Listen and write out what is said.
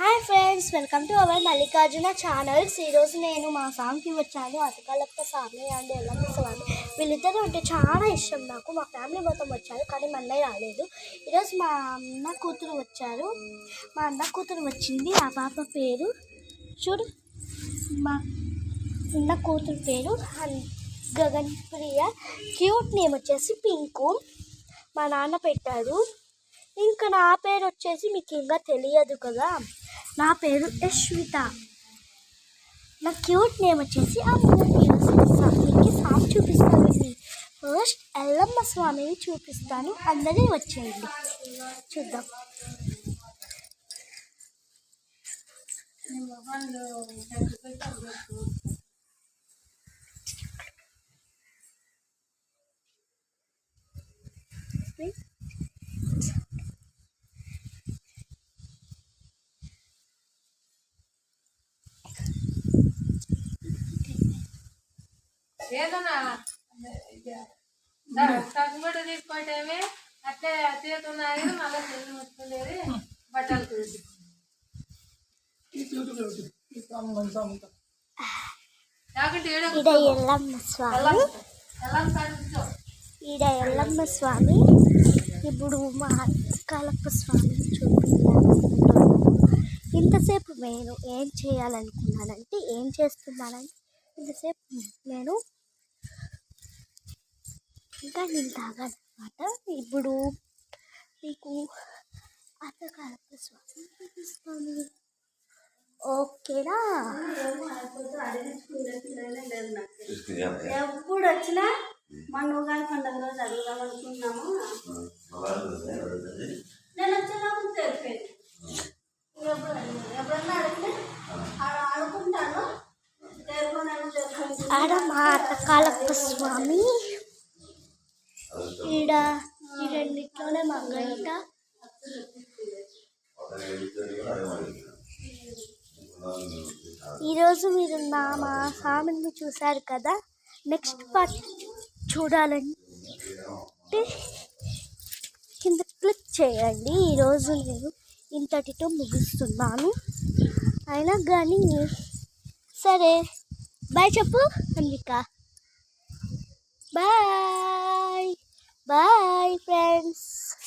Hi friends, welcome to our Mallikarjuna channels. ఈరోజు నేను మా సాంగ్కి వచ్చాను. అతకాలప్ప స్వామి అండ్ ఎల్లమ్మ స్వామి వీళ్ళిద్దరూ అంటే చాలా ఇష్టం నాకు. మా ఫ్యామిలీ మొత్తం వచ్చారు, కానీ మా అన్నయ్య రాలేదు. ఈరోజు మా అన్న కూతురు వచ్చారు. మా అన్న కూతురు వచ్చింది. ఆ పాప పేరు చూడు, మా అన్న కూతురు పేరు గగన్ ప్రియ. క్యూట్ నేమ్ వచ్చేసి పింకు. మా నాన్న పెట్టాడు. ఇంకా నా పేరు వచ్చేసి మీకు ఇంకా తెలియదు కదా, నా పేరు యశ్విత. నా క్యూట్ నేమ్ వచ్చేసి మీకు సాంగ్ చూపిస్తానండి. ఫస్ట్ ఎల్లమ్మ స్వామిని చూపిస్తాను, అందరినీ వచ్చేయండి చూద్దాం. ఏదన్నా కట్టుబడి తీసుకోవటమే అట్లే చేతున్నాయి. మళ్ళీ చెల్లి ముట్టుకునేది బట్టలు తీసి ఈడ ఎల్లమ్మ స్వామి. ఇప్పుడు మా అతకాలప్ప స్వామిని చూపించాలనుకుంటున్నాను. ఇంతసేపు నేను ఏం చేయాలనుకున్నానంటే ఇంతసేపు నేను ఇంకా నేను తాగాలన్నమాట. ఇప్పుడు మీకు అతకాలప్ప స్వామి చూపిస్తాను, ఓకేనా? ఎప్పుడు వచ్చినా మన ఉగాది పండుగ రోజు అడుగుదాం అనుకున్నాము. నేను వచ్చేటప్పుడు తెలిపేది, ఎప్పుడన్నా అడిగితే అనుకుంటాను. ఆడ మా అతకాలప్ప స్వామి, ఈడ ఈ రెండిట్లోనే మా గంట. ఈరోజు మీరు మా స్వామిని చూశారు కదా. నెక్స్ట్ పార్ట్ చూడాలంటే కింద క్లిక్ చేయండి. ఈరోజు నేను ఇంతటితో ముగిస్తున్నాను. అయినా కానీ సరే, బాయ్ చెప్పు అన్విక. Bye bye friends.